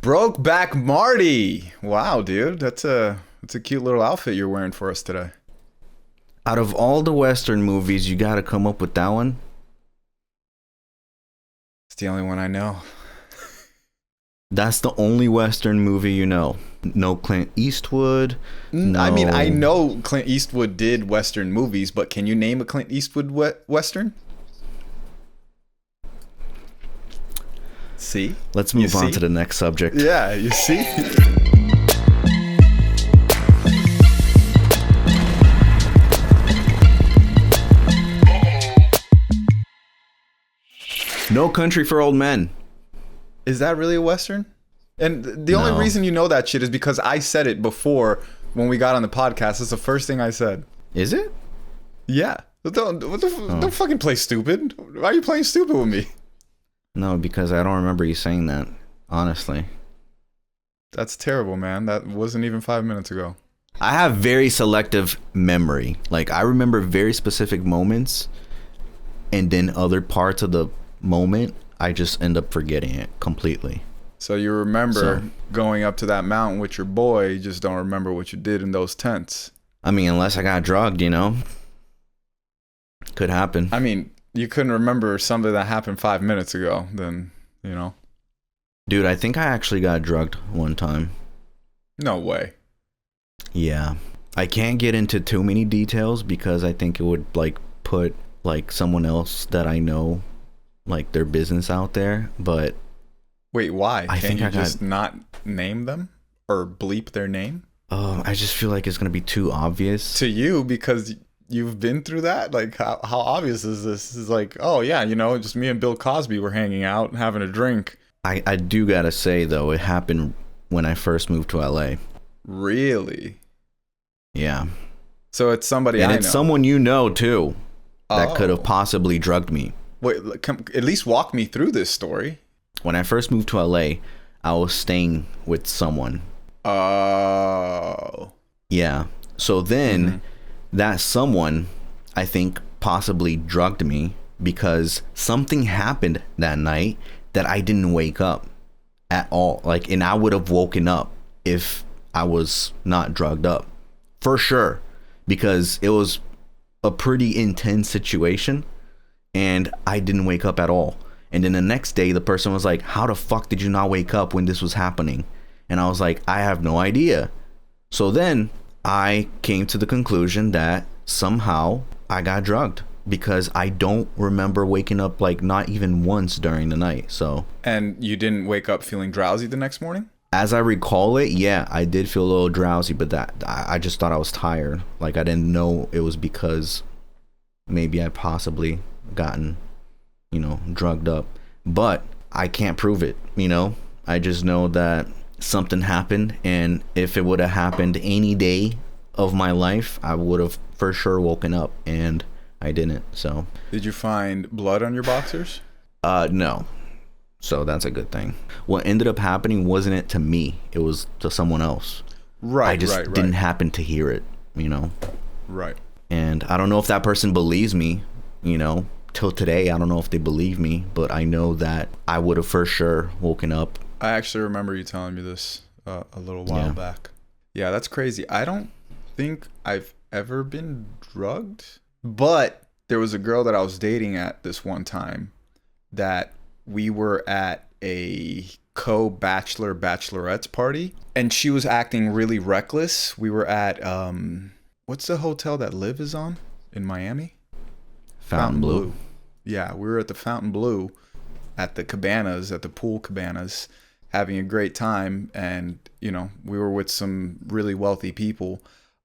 Brokeback Marty. Wow, dude. That's a cute little outfit you're wearing for us today. Out of all the Western movies, you got to come up with that one? It's the only one I know. That's the only Western movie you know. No Clint Eastwood. No. I mean, I know Clint Eastwood did Western movies, but can you name a Clint Eastwood Western? See? Let's move on to the next subject. Yeah, you see? No Country for Old Men. Is that really a Western? And the only reason you know that shit is because I said it before when we got on the podcast. It's the first thing I said. Is it? Yeah. Don't fucking play stupid. Why are you playing stupid with me? No, because I don't remember you saying that, honestly. That's terrible, man. That wasn't even 5 minutes ago. I have very selective memory. Like, I remember very specific moments, and then other parts of the moment, I just end up forgetting it completely. So you remember going up to that mountain with your boy, you just don't remember what you did in those tents. I mean, unless I got drugged, you know? Could happen. I mean, you couldn't remember something that happened 5 minutes ago, then, you know. Dude, I think I actually got drugged one time. No way. Yeah. I can't get into too many details because I think it would, like, put, like, someone else that I know, like, their business out there, but... Wait, why? Can't you just not name them? Or bleep their name? I just feel like it's going to be too obvious. To you, because you've been through that? Like, how obvious is this? It's like, oh, yeah, you know, just me and Bill Cosby were hanging out and having a drink. I do got to say, though, it happened when I first moved to LA. Really? Yeah. So it's somebody I know. And it's someone you know, too, that could have possibly drugged me. Wait, at least walk me through this story. When I first moved to LA, I was staying with someone. Oh. Yeah. So then that someone, I think, possibly drugged me because something happened that night that I didn't wake up at all. Like, and I would have woken up if I was not drugged up. For sure. Because it was a pretty intense situation and I didn't wake up at all. And then the next day, the person was like, how the fuck did you not wake up when this was happening? And I was like, I have no idea. So then I came to the conclusion that somehow I got drugged because I don't remember waking up, like, not even once during the night. So. And you didn't wake up feeling drowsy the next morning? As I recall it, yeah, I did feel a little drowsy, but that I just thought I was tired. Like, I didn't know it was because maybe I'd possibly gotten, you know, drugged up, but I can't prove it, you know. I just know that something happened, and if it would have happened any day of my life, I would have for sure woken up, and I didn't. So did you find blood on your boxers? No. So that's a good thing. What ended up happening wasn't it to me, it was to someone else. Right. I just didn't happen to hear it, you know. Right. And I don't know if that person believes me, you know. Till today, I don't know if they believe me, but I know that I would have for sure woken up. I actually remember you telling me this a little while back. Yeah, that's crazy. I don't think I've ever been drugged, but there was a girl that I was dating at this one time that we were at a co-bachelorette's party, and she was acting really reckless. We were at, what's the hotel that Liv is on in Miami? Fontainebleau. Yeah, we were at the Fontainebleau at the cabanas, at the pool cabanas, having a great time. And, you know, we were with some really wealthy people.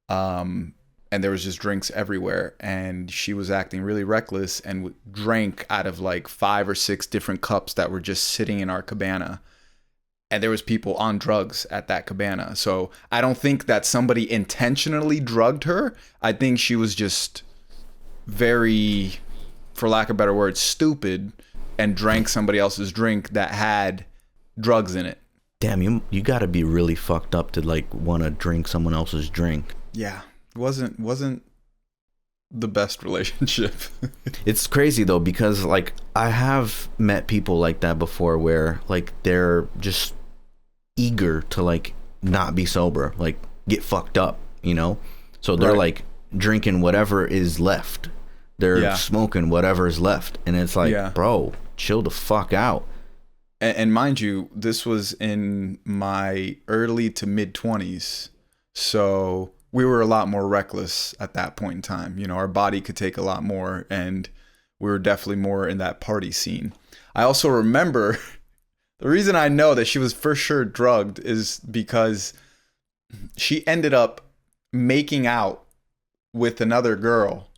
And there was just drinks everywhere. And she was acting really reckless and drank out of like 5 or 6 different cups that were just sitting in our cabana. And there was people on drugs at that cabana. So I don't think that somebody intentionally drugged her. I think she was just very, for lack of a better word, stupid, and drank somebody else's drink that had drugs in it. Damn, you gotta be really fucked up to like want to drink someone else's drink. Yeah, wasn't the best relationship. It's crazy though, because like I have met people like that before where like they're just eager to like not be sober, like get fucked up, you know? So they're like drinking whatever is left. They're smoking whatever is left. And it's like, bro, chill the fuck out. And mind you, this was in my early to mid 20s. So we were a lot more reckless at that point in time. You know, our body could take a lot more, and we were definitely more in that party scene. I also remember the reason I know that she was for sure drugged is because she ended up making out with another girl,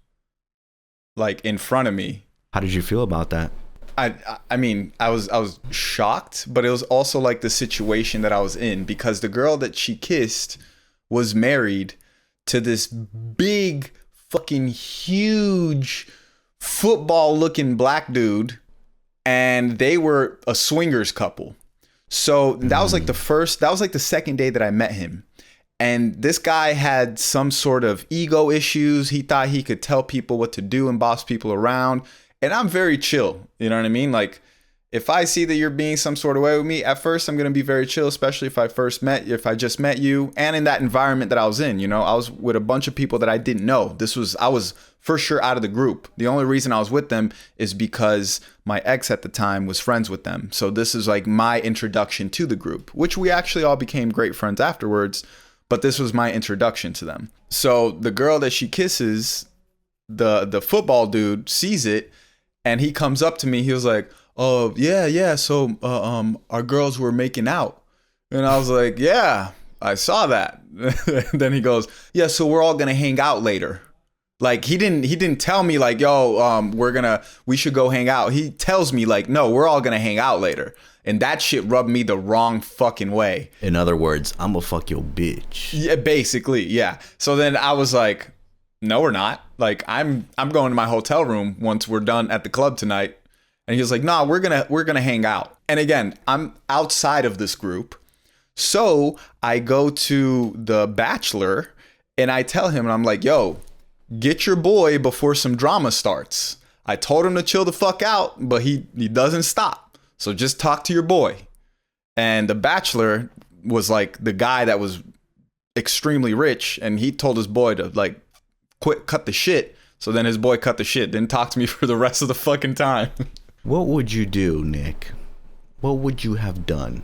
like in front of me. How did you feel about that? I mean, I was shocked, but it was also like the situation that I was in, because the girl that she kissed was married to this big fucking huge football looking black dude, and they were a swingers couple. So that was like the second day that I met him. And this guy had some sort of ego issues. He thought he could tell people what to do and boss people around. And I'm very chill. You know what I mean? Like, if I see that you're being some sort of way with me, at first I'm going to be very chill, especially if I just met you, and in that environment that I was in. You know, I was with a bunch of people that I didn't know. I was for sure out of the group. The only reason I was with them is because my ex at the time was friends with them. So this is like my introduction to the group, which we actually all became great friends afterwards. But this was my introduction to them. So the girl that she kisses, the football dude sees it, and he comes up to me. He was like, "Oh yeah. So our girls were making out," and I was like, "Yeah, I saw that." Then he goes, "Yeah, so we're all gonna hang out later." Like he didn't tell me like, "Yo, we should go hang out." He tells me like, "No, we're all gonna hang out later." And that shit rubbed me the wrong fucking way. In other words, I'm gonna fuck your bitch. Yeah, basically, yeah. So then I was like, no, we're not. Like, I'm going to my hotel room once we're done at the club tonight. And he was like, nah, we're gonna hang out. And again, I'm outside of this group. So I go to the Bachelor and I tell him, and I'm like, yo, get your boy before some drama starts. I told him to chill the fuck out, but he doesn't stop. So just talk to your boy. And the Bachelor was like the guy that was extremely rich, and he told his boy to like cut the shit. So then his boy cut the shit, didn't talk to me for the rest of the fucking time. What would you do, Nick? What would you have done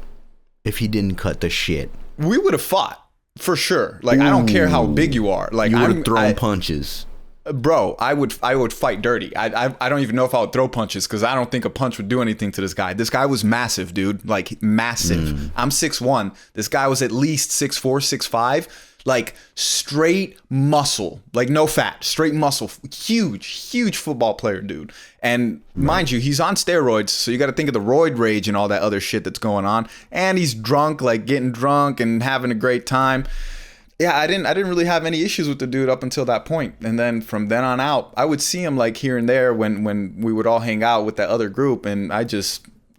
if he didn't cut the shit? We would have fought for sure. Like, I don't care how big you are. Like, you would have thrown punches. Bro, I would fight dirty. I don't even know if I would throw punches, because I don't think a punch would do anything to this guy. This guy was massive, dude. Like, massive. I'm 6'1". This guy was at least 6'4", 6'5". Like, straight muscle. Like, no fat. Straight muscle. Huge football player, dude. And mind you, he's on steroids, so you got to think of the roid rage and all that other shit that's going on. And he's drunk, like getting drunk and having a great time. Yeah, I didn't really have any issues with the dude up until that point. And then from then on out, I would see him like here and there when we would all hang out with that other group. And I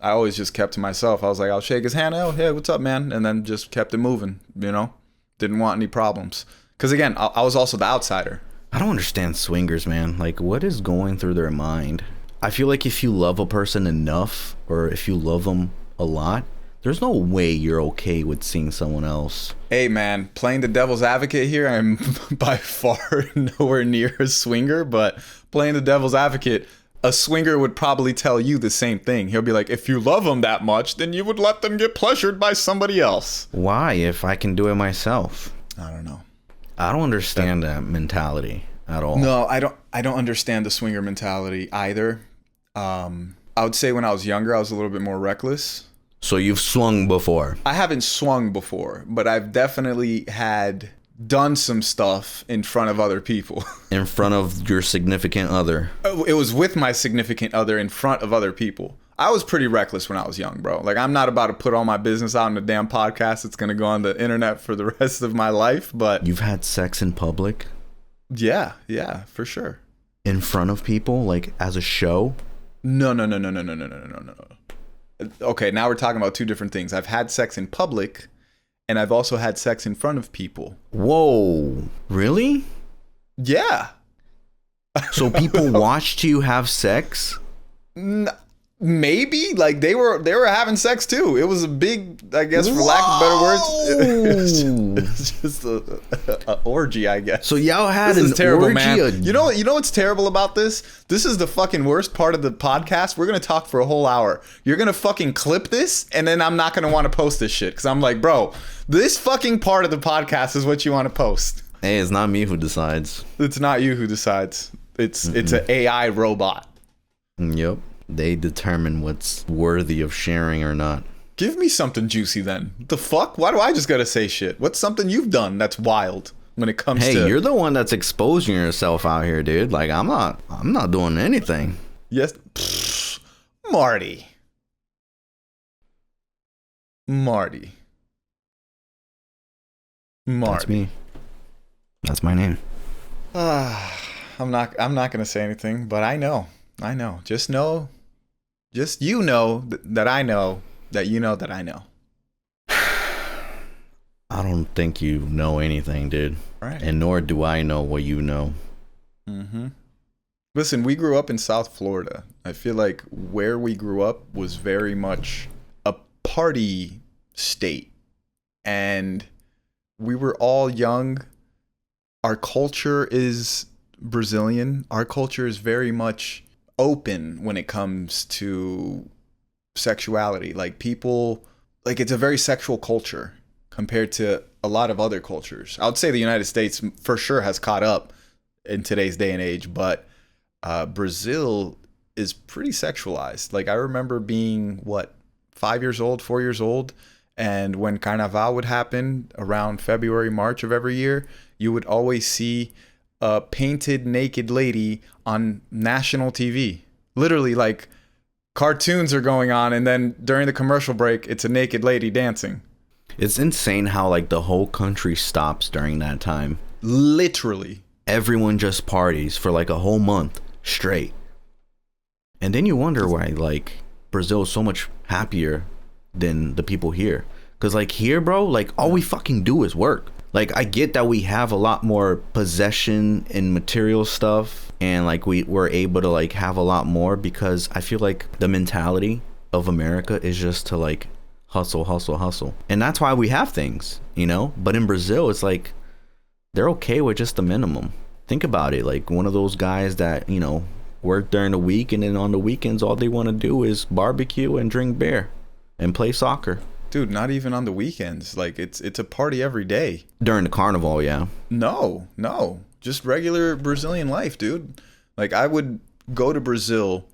always just kept to myself. I was like, I'll shake his hand. Oh, hey, what's up, man? And then just kept it moving, you know? Didn't want any problems. Because again, I was also the outsider. I don't understand swingers, man. Like, what is going through their mind? I feel like if you love a person enough, or if you love them a lot, there's no way you're okay with seeing someone else. Hey, man, playing the devil's advocate here, I'm by far nowhere near a swinger, but playing the devil's advocate, a swinger would probably tell you the same thing. He'll be like, if you love them that much, then you would let them get pleasured by somebody else. Why, if I can do it myself? I don't know. I don't understand that mentality at all. No, I don't understand the swinger mentality either. I would say when I was younger, I was a little bit more reckless. So you've swung before? I haven't swung before, but I've definitely had done some stuff in front of other people. In front of your significant other? It was with my significant other in front of other people. I was pretty reckless when I was young, bro. Like, I'm not about to put all my business out in a damn podcast. It's going to go on the internet for the rest of my life, but... You've had sex in public? Yeah, for sure. In front of people? Like, as a show? No. Okay, now we're talking about two different things. I've had sex in public, and I've also had sex in front of people. Whoa. Really? Yeah. So people watched you have sex? Maybe like they were having sex too. It was a big, I guess, for lack of better words, it's just a orgy, I guess. So y'all had this an is terrible, orgy. man. You know what's terrible about this? This is the fucking worst part of the podcast. We're gonna talk for a whole hour. You're gonna fucking clip this, and then I'm not gonna want to post this shit because I'm like, bro, this fucking part of the podcast is what you want to post. Hey, it's not me who decides. It's not you who decides. It's an AI robot. Yep. They determine what's worthy of sharing or not. Give me something juicy then. The fuck? Why do I just gotta say shit? What's something you've done that's wild when it comes to... Hey, you're the one that's exposing yourself out here, dude. Like, I'm not doing anything. Yes. Pfft. Marty. That's me. That's my name. I'm not gonna say anything, but I know. Just you know that I know that you know that I know. I don't think you know anything, dude. Right. And nor do I know what you know. Mm-hmm. Listen, we grew up in South Florida. I feel like where we grew up was very much a party state. And we were all young. Our culture is Brazilian. Our culture is very much open when it comes to sexuality. Like people, like it's a very sexual culture compared to a lot of other cultures. I would say the United States for sure has caught up in today's day and age, but Brazil is pretty sexualized. Like I remember being 4 years old, and when Carnaval would happen around February, March of every year, you would always see a painted naked lady on national TV. Literally, like cartoons are going on, and then during the commercial break, it's a naked lady dancing. It's insane how like the whole country stops during that time. Literally. Everyone just parties for like a whole month straight. And then you wonder why like Brazil is so much happier than the people here. Because like here, bro, like all we fucking do is work. Like I get that we have a lot more possession and material stuff, and like we're able to like have a lot more because I feel like the mentality of America is just to like hustle. And that's why we have things, you know? But in Brazil, it's like they're okay with just the minimum. Think about it. Like one of those guys that, you know, work during the week and then on the weekends, all they want to do is barbecue and drink beer and play soccer. Dude, not even on the weekends. Like it's a party every day. During the carnival, yeah. No. Just regular Brazilian life, dude. Like I would go to Brazil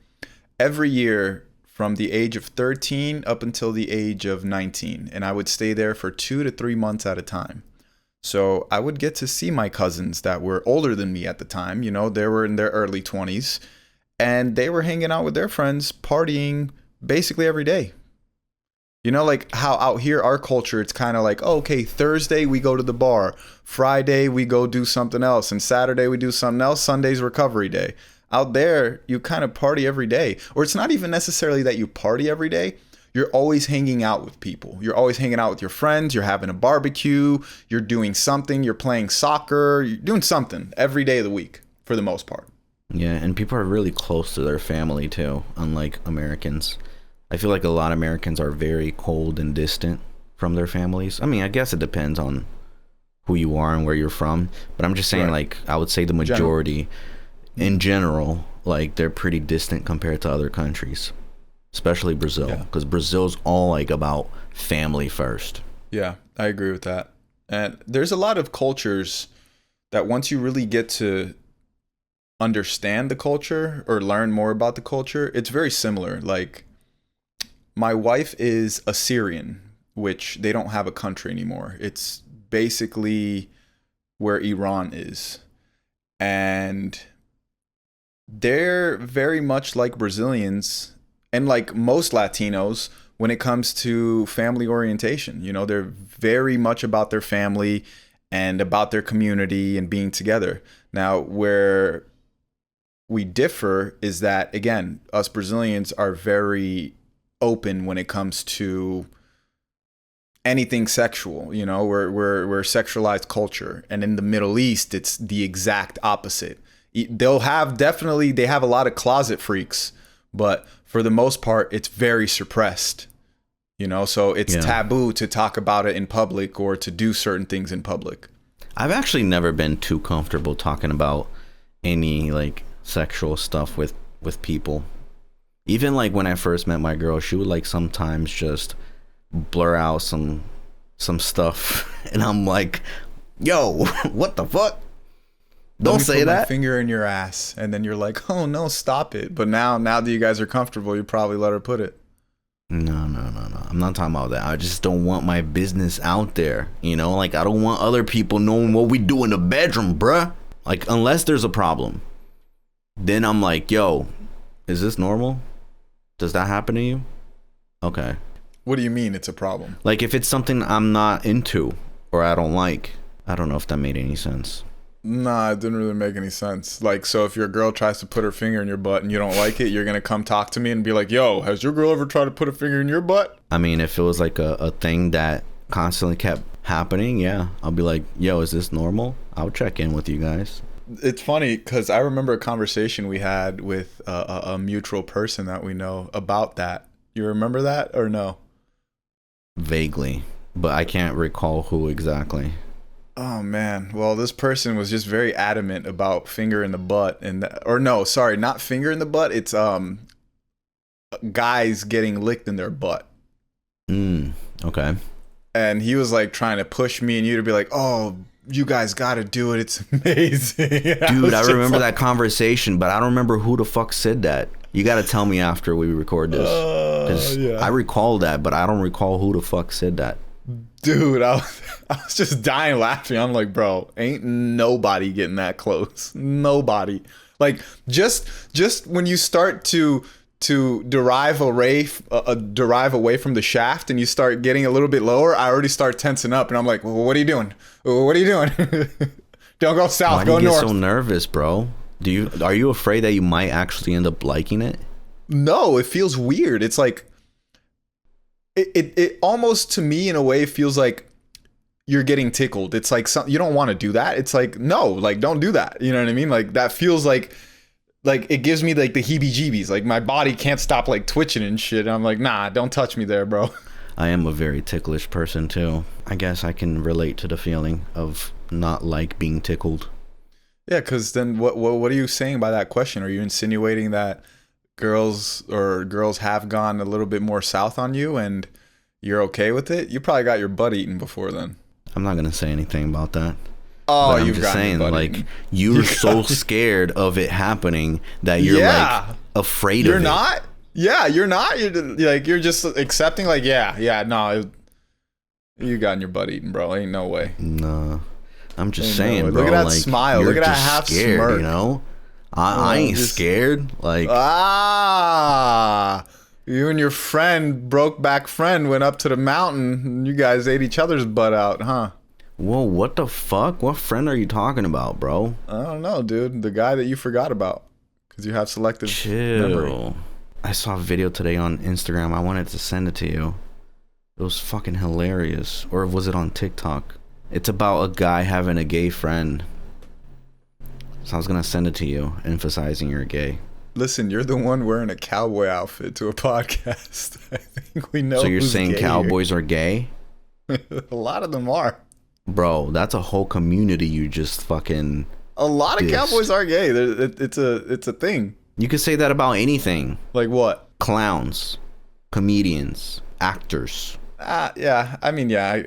every year from the age of 13 up until the age of 19. And I would stay there for 2 to 3 months at a time. So I would get to see my cousins that were older than me at the time. You know, they were in their early 20s. And they were hanging out with their friends, partying basically every day. You know, like how out here, our culture, it's kind of like, oh, okay, Thursday we go to the bar. Friday we go do something else. And Saturday we do something else. Sunday's recovery day. Out there, you kind of party every day. Or it's not even necessarily that you party every day. You're always hanging out with people. You're always hanging out with your friends. You're having a barbecue. You're doing something. You're playing soccer. You're doing something every day of the week for the most part. Yeah, and people are really close to their family too, unlike Americans. I feel like a lot of Americans are very cold and distant from their families. I mean, I guess it depends on who you are and where you're from. But I'm just saying, like, I would say the majority, in general, like, they're pretty distant compared to other countries. Especially Brazil. Because Brazil's all, like, about family first. Yeah, I agree with that. And there's a lot of cultures that once you really get to understand the culture or learn more about the culture, it's very similar. Like, my wife is Assyrian, which they don't have a country anymore. It's basically where Iran is. And they're very much like Brazilians and like most Latinos when it comes to family orientation. You know, they're very much about their family and about their community and being together. Now, where we differ is that, again, us Brazilians are very open when it comes to anything sexual. You know, we're sexualized culture, and in the Middle East it's the exact opposite. They have a lot of closet freaks, but for the most part, it's very suppressed. You know, so it's taboo to talk about it in public or to do certain things in public. I've actually never been too comfortable talking about any like sexual stuff with people. Even like when I first met my girl, she would like sometimes just blur out some stuff, and I'm like, "Yo, what the fuck? Don't say that." My finger in your ass, and then you're like, "Oh no, stop it!" But now that you guys are comfortable, you probably let her put it. No. I'm not talking about that. I just don't want my business out there. You know, like I don't want other people knowing what we do in the bedroom, bruh. Like unless there's a problem, then I'm like, "Yo, is this normal? Does that happen to you?" Okay. What do you mean it's a problem? Like if it's something I'm not into or I don't like. I don't know if that made any sense. Nah, it didn't really make any sense. Like, so if your girl tries to put her finger in your butt and you don't like it, you're going to come talk to me and be like, yo, has your girl ever tried to put a finger in your butt? I mean, if it was like a thing that constantly kept happening, yeah, I'll be like, yo, is this normal? I'll check in with you guys. It's funny because I remember a conversation we had with a mutual person that we know about that. You remember that or no? Vaguely, but I can't recall who exactly. Oh man, well this person was just very adamant about finger in the butt, or no, sorry, not finger in the butt. It's guys getting licked in their butt. Okay. And he was like trying to push me and you to be like, oh, you guys got to do it. It's amazing. Dude, I remember that conversation, but I don't remember who the fuck said that. You got to tell me after we record this. 'Cause I recall that, but I don't recall who the fuck said that. Dude, I was just dying laughing. I'm like, bro, ain't nobody getting that close. Nobody. Like, just when you start to derive away from the shaft and you start getting a little bit lower, I already start tensing up and I'm like, well, what are you doing? What are you doing? Don't go south, Why go do you north. get so nervous, bro? Are you afraid that you might actually end up liking it? No, it feels weird. It's like it almost to me in a way feels like you're getting tickled. It's like you don't want to do that. It's like, no, like don't do that. You know what I mean? Like that feels like it gives me like the heebie-jeebies. Like my body can't stop like twitching and shit. I'm like, nah, don't touch me there, bro. I am a very ticklish person too. I guess I can relate to the feeling of not like being tickled. Yeah, because then what are you saying by that question? Are you insinuating that girls have gone a little bit more south on you and you're okay with it? You probably got your butt eaten before then. I'm not gonna say anything about that. Oh, but you've got saying, like, you're so scared of it happening that you're like afraid of it. You're not? Yeah, you're not. You're just accepting. Like, no, you got your butt eaten, bro. Ain't no way. No, I'm just saying, bro. Look at that like, smile. Look at that half scared, smirk. You know, I ain't scared. Like, you and your friend, Brokeback friend, went up to the mountain. And you guys ate each other's butt out, huh? Whoa, what the fuck? What friend are you talking about, bro? I don't know, dude. The guy that you forgot about because you have selective memory. I saw a video today on Instagram. I wanted to send it to you. It was fucking hilarious. Or was it on TikTok? It's about a guy having a gay friend. So I was gonna send it to you, emphasizing you're gay. Listen, you're the one wearing a cowboy outfit to a podcast. I think we know. So you're saying cowboys are gay? A lot of them are. Bro, that's a whole community you just fucking... A lot of cowboys are gay. It's a thing. You could say that about anything. Like what? Clowns, comedians, actors. Yeah. I mean, yeah.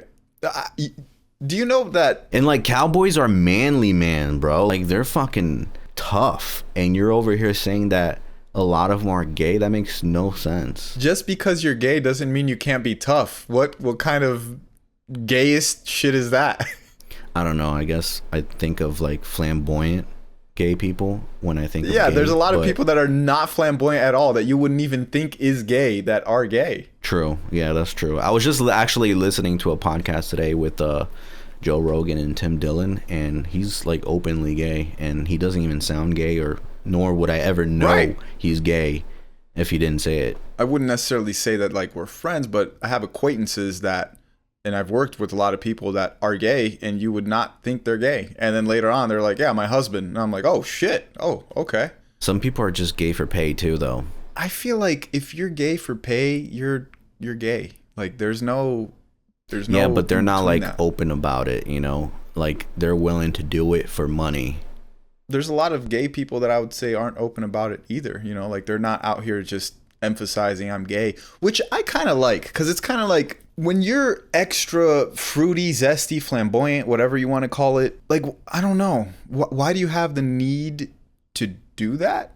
Do you know that? And like cowboys are manly, man, bro. Like they're fucking tough. And you're over here saying that a lot of them are gay? That makes no sense. Just because you're gay doesn't mean you can't be tough. What kind of gayest shit is that? I don't know. I guess I think of like flamboyant gay people when I think of gay, there's a lot of people that are not flamboyant at all that you wouldn't even think is gay that are gay. True. Yeah, that's true. I was just actually listening to a podcast today with Joe Rogan and Tim Dillon, and he's like openly gay, and he doesn't even sound gay, nor would I ever know he's gay if he didn't say it. I wouldn't necessarily say that like we're friends, but I have acquaintances and I've worked with a lot of people that are gay and you would not think they're gay. And then later on, they're like, yeah, my husband. And I'm like, oh, shit. Oh, okay. Some people are just gay for pay too, though. I feel like if you're gay for pay, you're gay. Like there's Yeah, no but they're in not between like that. open about it, you know? Like they're willing to do it for money. There's a lot of gay people that I would say aren't open about it either. You know, like they're not out here just emphasizing I'm gay, which I kind of like because it's kind of like when you're extra fruity, zesty, flamboyant, whatever you want to call it. Like I don't know, why do you have the need to do that?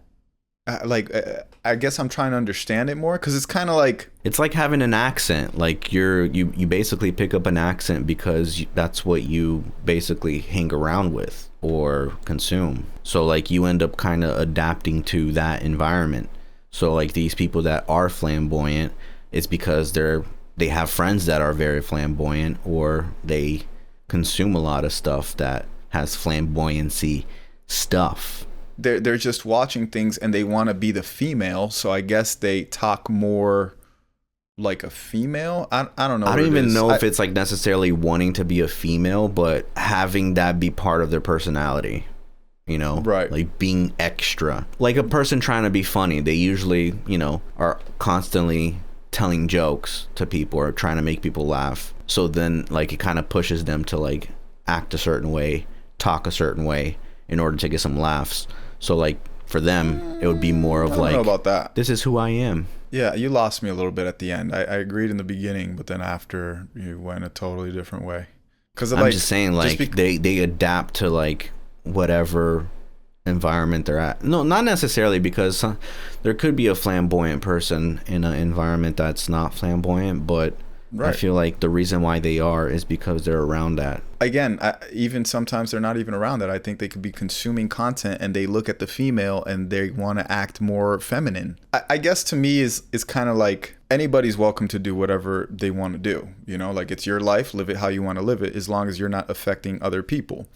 I guess I'm trying to understand it more because it's kind of like It's like having an accent. Like you basically pick up an accent because that's what you basically hang around with or consume. So like you end up kind of adapting to that environment. So like these people that are flamboyant, it's because they have friends that are very flamboyant, or they consume a lot of stuff that has flamboyancy stuff. they're just watching things and they want to be the female, so I guess they talk more like a female. I don't know I what don't it even is. know if it's like necessarily wanting to be a female, but having that be part of their personality, you know, Right. like being extra, like a person trying to be funny. They usually, you know, are constantly telling jokes to people or trying to make people laugh. So then like it kind of pushes them to like act a certain way, talk a certain way in order to get some laughs. So like for them, it would be more I of don't like, know about that. this is who I am. Yeah, you lost me a little bit at the end. I agreed in the beginning, but then after you went a totally different way. Because I'm just saying, like, they adapt to like whatever environment they're at. No, not necessarily, because there could be a flamboyant person in an environment that's not flamboyant, but I Right. feel like the reason why they are is because they're around that. Again, even sometimes they're not even around that. I think they could be consuming content and they look at the female and they want to act more feminine. I guess to me is kind of like anybody's welcome to do whatever they want to do. You know, like it's your life, live it how you want to live it, as long as you're not affecting other people.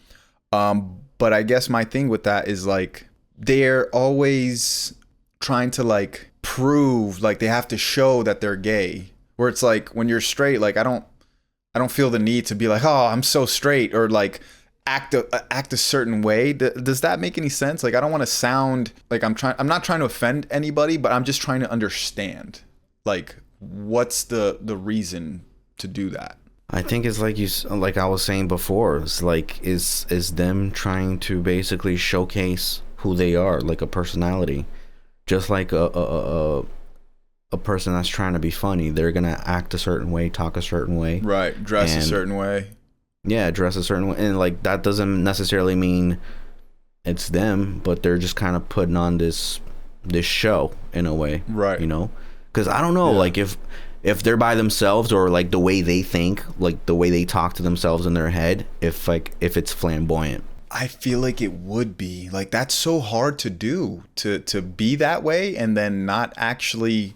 But I guess my thing with that is like they're always trying to like prove, like they have to show that they're gay. Where it's like when you're straight, like I don't feel the need to be like, oh, I'm so straight, or like act a certain way. Does that make any sense? Like I don't want to sound like I'm not trying to offend anybody, but I'm just trying to understand like what's the reason to do that. I think it's like like I was saying before, it's like is them trying to basically showcase who they are, like a personality, just like a person that's trying to be funny. They're gonna act a certain way, talk a certain way, Right, dress a certain way. yeah, dress a certain way, and like that doesn't necessarily mean it's them, but they're just kind of putting on this show in a way, Right. you know, because I don't know, Yeah. like if they're by themselves, or like the way they think, like the way they talk to themselves in their head, if it's flamboyant. I feel like it would be like that's so hard to do, to be that way and then not actually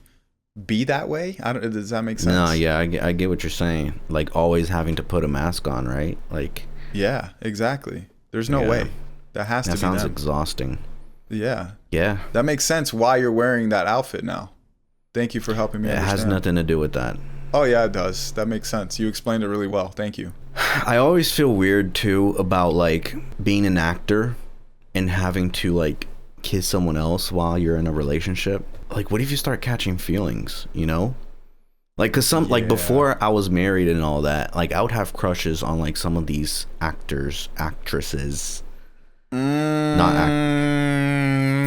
be that way. I don't, does that make sense? No, yeah, I get what you're saying. Like always having to put a mask on, right? Like, Yeah, exactly. There's no Yeah. way. That has to that be sounds them. exhausting. Yeah. Yeah, That makes sense why you're wearing that outfit now. Thank you for helping me it understand. has nothing to do with that. Oh yeah, it does. That makes sense. You explained it really well. Thank you. I always feel weird too about like being an actor and having to like kiss someone else while you're in a relationship. Like, what if you start catching feelings, you know? Like, cause like Yeah. before I was married and all that, like I would have crushes on like some of these actors, actresses.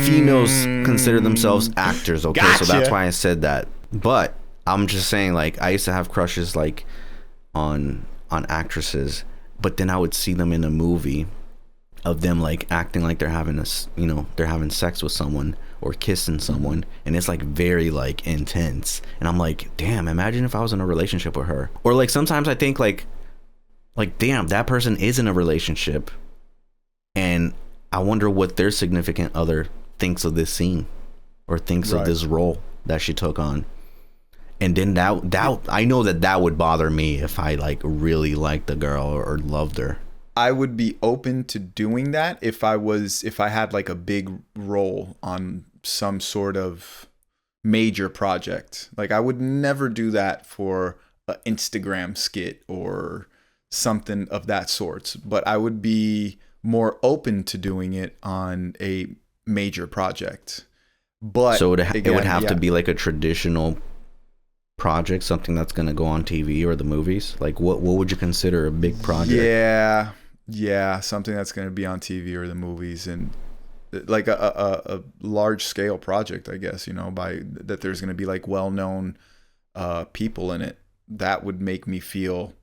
Females consider themselves actors, okay? So that's Gotcha. why I said that. But I'm just saying, like, I used to have crushes like on actresses, but then I would see them in a movie of them like acting like they're having they're having sex with someone or kissing someone, and it's like very like intense, and I'm like, damn, imagine if I was in a relationship with her. Or like sometimes I think like damn, that person is in a relationship, and I wonder what their significant other thinks of this scene or thinks of Right. this role that she took on. And then that I know that would bother me if I like really liked the girl or loved her. I would be open to doing that if I had like a big role on some sort of major project. Like I would never do that for an Instagram skit or something of that sort, but I would be more open to doing it on a major project. But So it again, would have yeah. to be like a traditional project, something that's going to go on TV or the movies. Like what would you consider a big project? Yeah, something that's going to be on TV or the movies, and like a large scale project, I guess, by that there's going to be like well-known people in it. That would make me feel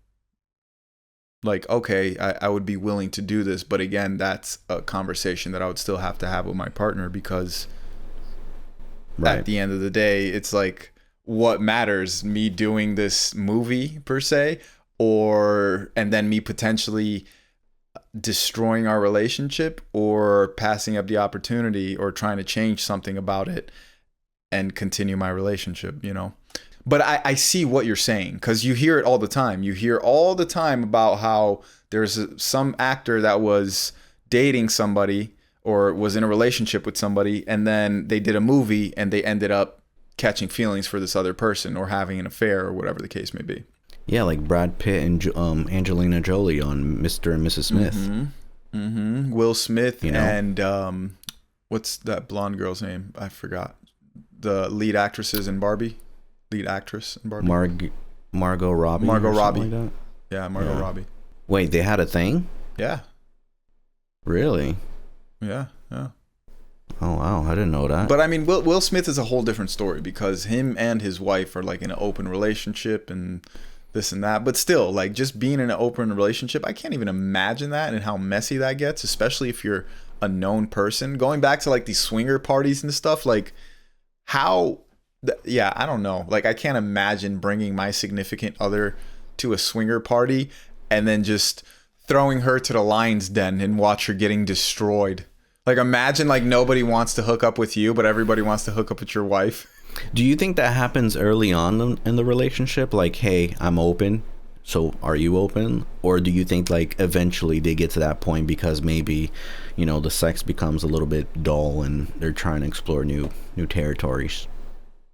like, okay, I would be willing to do this. But again, that's a conversation that I would still have to have with my partner, because at the end of the day, it's like, what matters, me doing this movie per se, and then me potentially destroying our relationship, or passing up the opportunity, or trying to change something about it and continue my relationship, But I see what you're saying, because you hear it all the time. You hear all the time about how there's some actor that was dating somebody or was in a relationship with somebody, and then they did a movie and they ended up catching feelings for this other person, or having an affair, or whatever the case may be. Yeah, like Brad Pitt and Angelina Jolie on Mr. and Mrs. Smith. Will Smith and what's that blonde girl's name? I forgot. The lead actress in Barbie. Margot Robbie. Margot Robbie. Like that? Yeah, Margot Robbie. Wait, they had a thing? Yeah. Really? Yeah. Oh wow, I didn't know that. But I mean, Will Smith is a whole different story, because him and his wife are like in an open relationship and this and that. But still, like, just being in an open relationship, I can't even imagine that and how messy that gets, especially if you're a known person. Going back to like these swinger parties and stuff, like how, I don't know. Like, I can't imagine bringing my significant other to a swinger party and then just throwing her to the lion's den and watch her getting destroyed. Like, imagine like nobody wants to hook up with you, but everybody wants to hook up with your wife. Do you think that happens early on in the relationship? Like, hey, I'm open, so are you open? Or do you think like eventually they get to that point because maybe, the sex becomes a little bit dull and they're trying to explore new territories?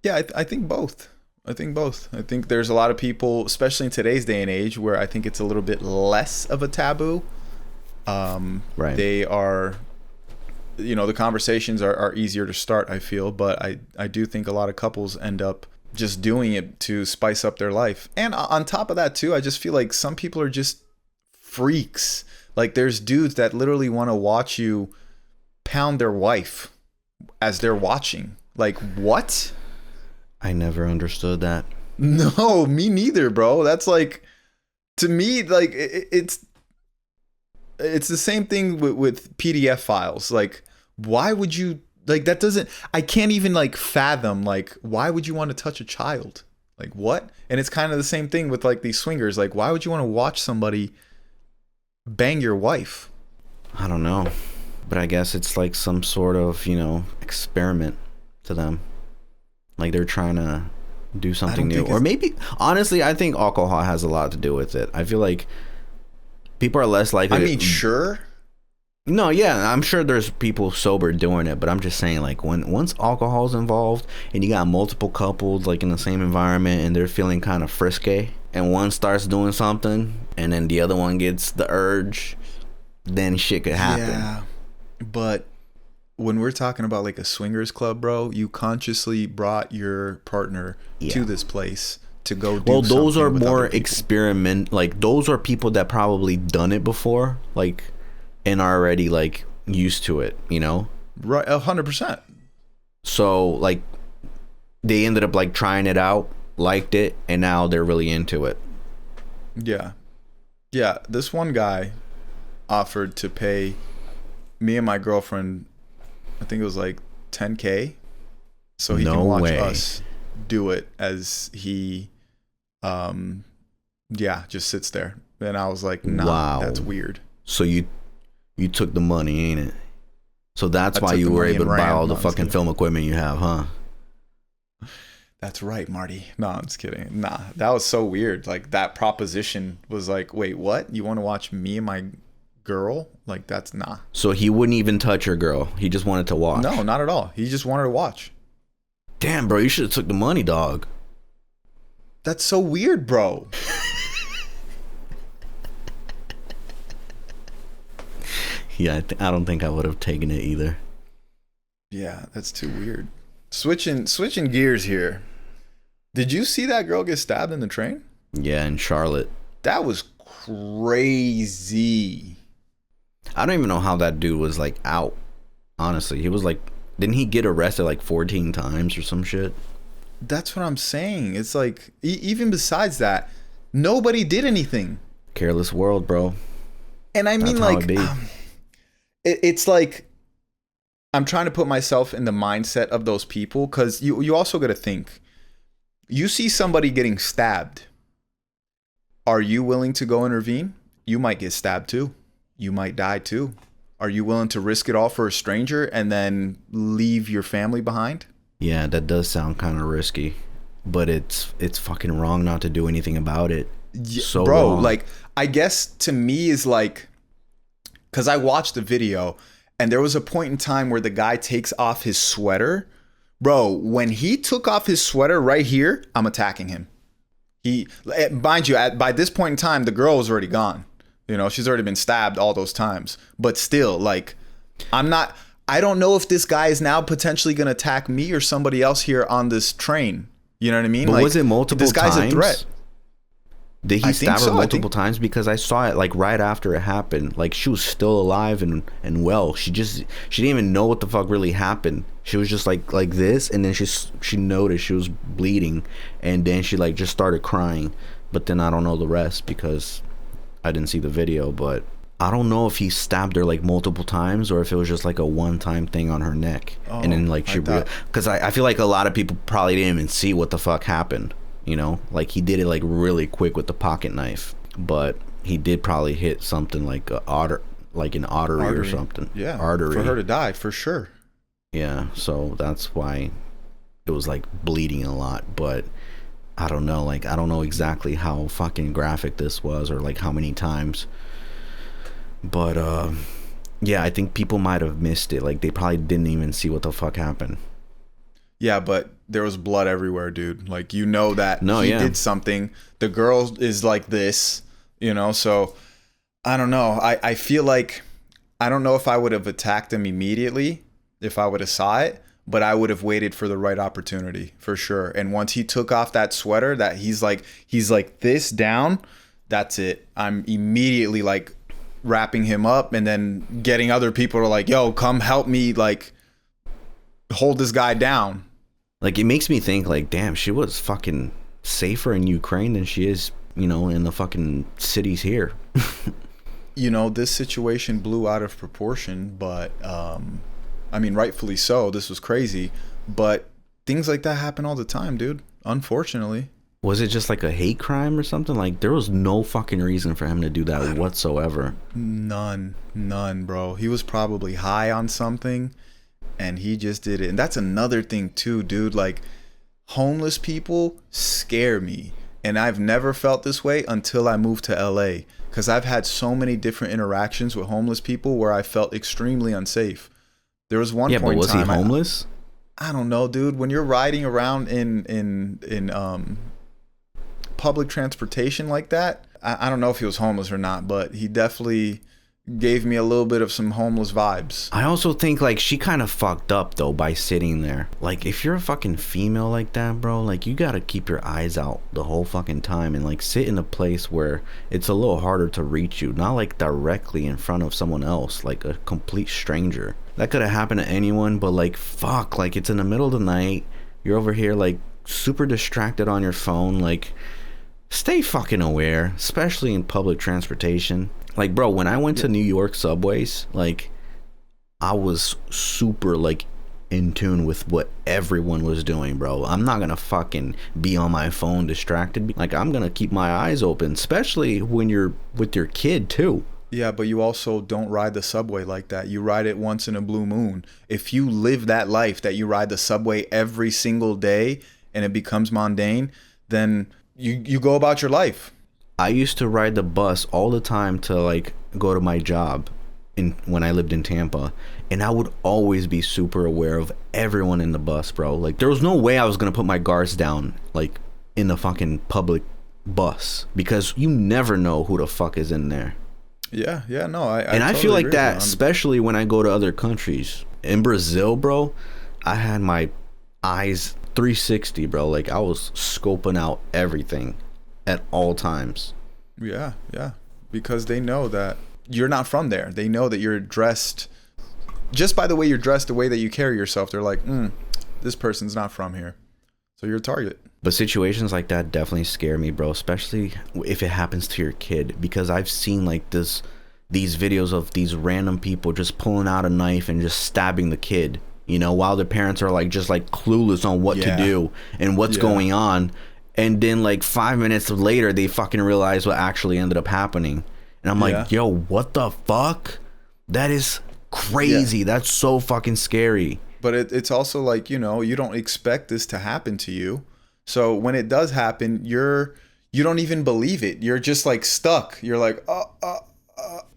Yeah, I think both. I think there's a lot of people, especially in today's day and age, where I think it's a little bit less of a taboo. Right. They are, the conversations are easier to start, I feel. But I do think a lot of couples end up just doing it to spice up their life. And on top of that, too, I just feel like some people are just freaks. Like, there's dudes that literally want to watch you pound their wife as they're watching. Like, what? I never understood that. No, me neither, bro. That's like, to me, like, it's the same thing with PDF files. Like, why would you, like, that doesn't, I can't even like fathom, like, why would you want to touch a child? Like, what? And it's kind of the same thing with like these swingers. Like, why would you want to watch somebody bang your wife? I don't know, but I guess it's like some sort of, experiment to them. Like, they're trying to do something new. Or maybe, honestly, I think alcohol has a lot to do with it. I feel like people are less likely. I mean, sure. No, yeah, I'm sure there's people sober doing it, but I'm just saying, like, once alcohol's involved and you got multiple couples like in the same environment and they're feeling kind of frisky, and one starts doing something and then the other one gets the urge, then shit could happen. Yeah, but when we're talking about like a swingers club, bro, you consciously brought your partner to this place to go do something. Well, those are with more other people. experiment, like, those are people that probably done it before, like, and are already like used to it, Right, 100%. So like they ended up like trying it out, liked it, and now they're really into it. Yeah, this one guy offered to pay me and my girlfriend, I think it was like $10K, so he can watch us do it as he just sits there. And I was like, nah, that's weird. So you took the money, ain't it? So that's why you were able to buy all the fucking film equipment you have, huh? That's right, Marty. No, I'm just kidding. Nah, that was so weird. Like, that proposition was like, wait, what? You want to watch me and my girl? Like, that's nah. So he wouldn't even touch your girl. He just wanted to watch. No, not at all. He just wanted to watch. Damn, bro, you should have took the money, dog. That's so weird, bro. Yeah, I don't think I would have taken it either. Yeah, that's too weird. Switching gears here. Did you see that girl get stabbed in the train? Yeah, in Charlotte. That was crazy. I don't even know how that dude was like out. Honestly, he was like, didn't he get arrested like 14 times or some shit? That's what I'm saying. It's like, even besides that, nobody did anything. Careless world, bro. And I mean, like, it's like, I'm trying to put myself in the mindset of those people, because you also got to think, you see somebody getting stabbed. Are you willing to go intervene? You might get stabbed too. You might die too. Are you willing to risk it all for a stranger and then leave your family behind? Yeah, that does sound kind of risky, but it's fucking wrong not to do anything about it. So bro, wrong. like, I guess to me is like, because I watched the video and there was a point in time where the guy takes off his sweater. Bro, when he took off his sweater right here, I'm attacking him. Mind you, by this point in time, the girl was already gone. You know, she's already been stabbed all those times. But still, like, I don't know if this guy is now potentially going to attack me or somebody else here on this train. You know what I mean? But like, was it multiple times? This guy's a threat. Did he stab her multiple times? Because I saw it like right after it happened. Like, she was still alive and well. She didn't even know what the fuck really happened. She was just like this, and then she noticed she was bleeding, and then she like just started crying. But then I don't know the rest because I didn't see the video. But I don't know if he stabbed her like multiple times or if it was just like a one-time thing on her neck. Oh, and then like because I feel like a lot of people probably didn't even see what the fuck happened. You know, like he did it like really quick with the pocket knife, but he did probably hit something like an artery or something. Yeah, artery for her to die for sure. Yeah, so that's why it was like bleeding a lot. But I don't know, like I don't know exactly how fucking graphic this was or like how many times. But yeah, I think people might have missed it. Like they probably didn't even see what the fuck happened. Yeah, but there was blood everywhere, dude. Like, you know that he did something. The girl is like this, you know? So, I don't know. I feel like, I don't know if I would have attacked him immediately, if I would have saw it, but I would have waited for the right opportunity, for sure. And once he took off that sweater, that he's like this down, that's it. I'm immediately, like, wrapping him up and then getting other people to, like, yo, come help me, like, hold this guy down. Like, it makes me think, like, damn, she was fucking safer in Ukraine than she is, you know, in the fucking cities here. You know, this situation blew out of proportion, but, I mean, rightfully so. This was crazy. But things like that happen all the time, dude. Unfortunately. Was it just like a hate crime or something? Like, there was no fucking reason for him to do that whatsoever. None, bro. He was probably high on something. And he just did it. And that's another thing too, dude. Like, homeless people scare me. And I've never felt this way until I moved to LA. Because I've had so many different interactions with homeless people where I felt extremely unsafe. There was one point in time. Yeah, but was he homeless? I don't know, dude. When you're riding around in public transportation like that, I don't know if he was homeless or not, but he definitely gave me a little bit of some homeless vibes. I also think like she kind of fucked up though by sitting there. Like, if you're a fucking female like that, bro, like you gotta keep your eyes out the whole fucking time and like sit in a place where it's a little harder to reach you, not like directly in front of someone else, like a complete stranger. That could have happened to anyone, but like fuck, like it's in the middle of the night, you're over here like super distracted on your phone. Like, stay fucking aware, especially in public transportation. Like, bro, when I went to New York subways, like, I was super, like, in tune with what everyone was doing, bro. I'm not gonna fucking be on my phone distracted. Like, I'm gonna keep my eyes open, especially when you're with your kid, too. Yeah, but you also don't ride the subway like that. You ride it once in a blue moon. If you live that life that you ride the subway every single day and it becomes mundane, then you go about your life. I used to ride the bus all the time to like go to my job when I lived in Tampa, and I would always be super aware of everyone in the bus, bro. Like, there was no way I was gonna put my guards down like in the fucking public bus, because you never know who the fuck is in there. Yeah, no, I totally feel like that, especially when I go to other countries. In Brazil, bro, I had my eyes 360, bro. Like I was scoping out everything at all times. Yeah, yeah. Because they know that you're not from there. They know that you're dressed just by the way you're dressed, the way that you carry yourself. They're like, this person's not from here. So you're a target. But situations like that definitely scare me, bro, especially if it happens to your kid, because I've seen like these videos of these random people just pulling out a knife and just stabbing the kid, you know, while their parents are like just like clueless on what to do and what's going on. And then like 5 minutes later, they fucking realize what actually ended up happening. And I'm like, yo, what the fuck? That is crazy. That's so fucking scary. But it's also like, you know, you don't expect this to happen to you. So when it does happen, you don't even believe it. You're just like stuck. You're like,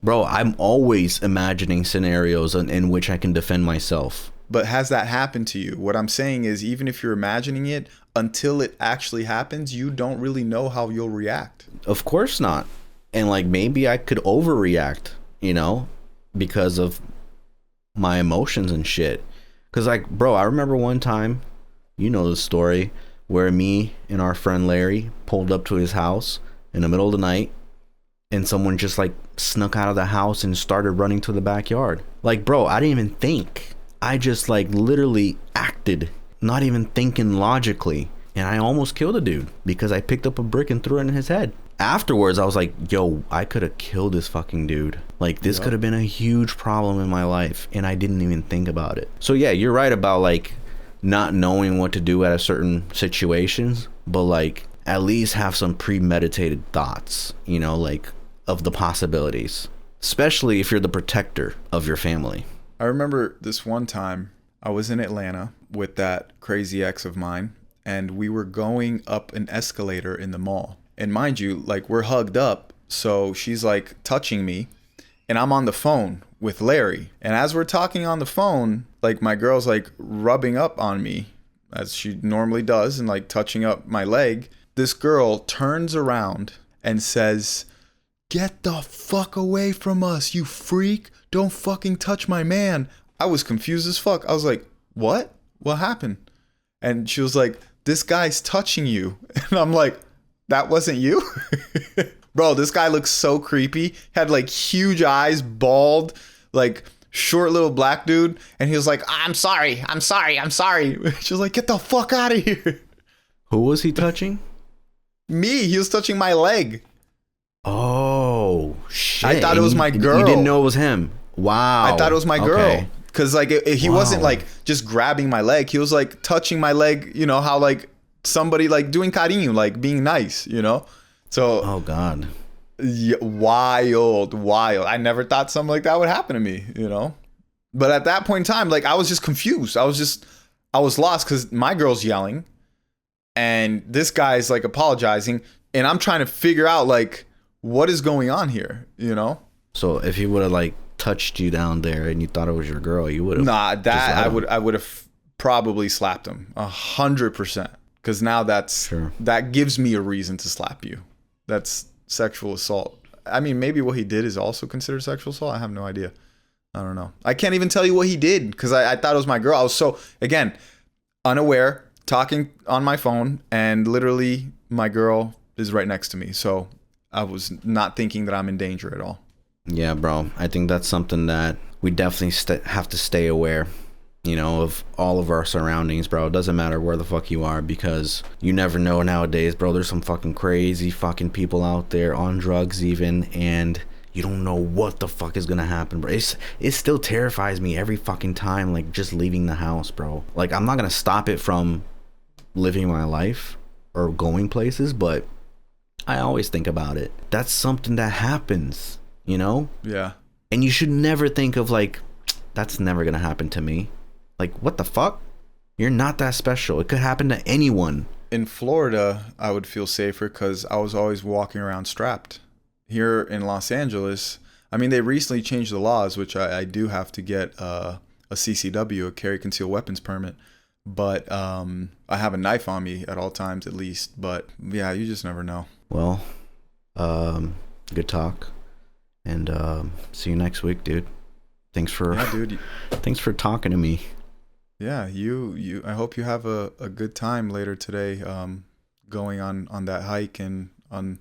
Bro, I'm always imagining scenarios in which I can defend myself. But has that happened to you? What I'm saying is, even if you're imagining it, until it actually happens, you don't really know how you'll react. Of course not. And like maybe I could overreact, you know, because of my emotions and shit. Because like, bro, I remember one time, you know the story, where me and our friend Larry pulled up to his house in the middle of the night, and someone just like snuck out of the house and started running to the backyard. Like, bro, I didn't even think. I just like literally acted, not even thinking logically. And I almost killed a dude because I picked up a brick and threw it in his head. Afterwards, I was like, yo, I could have killed this fucking dude. Like, this could have been a huge problem in my life, and I didn't even think about it. So yeah, you're right about like not knowing what to do at a certain situations, but like at least have some premeditated thoughts, you know, like of the possibilities, especially if you're the protector of your family. I remember this one time I was in Atlanta with that crazy ex of mine, and we were going up an escalator in the mall. And mind you, like, we're hugged up, so she's like touching me, and I'm on the phone with Larry. And as we're talking on the phone, like, my girl's like rubbing up on me as she normally does and like touching up my leg. This girl turns around and says, "Get the fuck away from us, you freak. Don't fucking touch my man." I was confused as fuck. I was like, what? What happened? And she was like, "This guy's touching you." And I'm like, that wasn't you? Bro, this guy looks so creepy. Had like huge eyes, bald, like short little black dude. And he was like, I'm sorry. She was like, "Get the fuck out of here." Who was he touching? Me. He was touching my leg. Oh, shit. I thought it was my girl. You didn't know it was him. Wow. I thought it was my girl. Okay. Because like he wasn't like just grabbing my leg. He was like touching my leg, you know, how like somebody like doing cariño, like being nice, you know? So, oh God. Yeah, wild. I never thought something like that would happen to me, you know? But at that point in time, like I was just confused. I was lost because my girl's yelling and this guy's like apologizing, and I'm trying to figure out like what is going on here, you know? So if he would have like touched you down there and you thought it was your girl, you would have. Nah, that I would have probably slapped him 100%. Because now that gives me a reason to slap you. That's sexual assault. I mean, maybe what he did is also considered sexual assault. I have no idea. I don't know. I can't even tell you what he did because I thought it was my girl. I was so, again, unaware, talking on my phone, and literally my girl is right next to me. So I was not thinking that I'm in danger at all. Yeah, bro. I think that's something that we definitely have to stay aware, you know, of all of our surroundings, bro. It doesn't matter where the fuck you are, because you never know nowadays, bro. There's some fucking crazy fucking people out there on drugs even, and you don't know what the fuck is gonna happen, bro. It still terrifies me every fucking time, like just leaving the house, bro. Like I'm not gonna stop it from living my life or going places, but I always think about it. That's something that happens, you know? Yeah. And you should never think of like, that's never gonna happen to me. Like, what the fuck? You're not that special. It could happen to anyone. In Florida, I would feel safer because I was always walking around strapped. Here in Los Angeles, I mean, they recently changed the laws, which I do have to get a CCW, a carry concealed weapons permit. But I have a knife on me at all times, at least. But yeah, you just never know. Well, good talk. And see you next week, dude. Thanks for talking to me. Yeah, you I hope you have a good time later today, going on that hike and on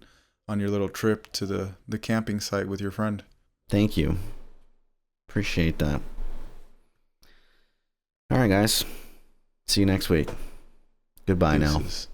your little trip to the camping site with your friend. Thank you. Appreciate that. All right, guys. See you next week. Goodbye now. Deuces.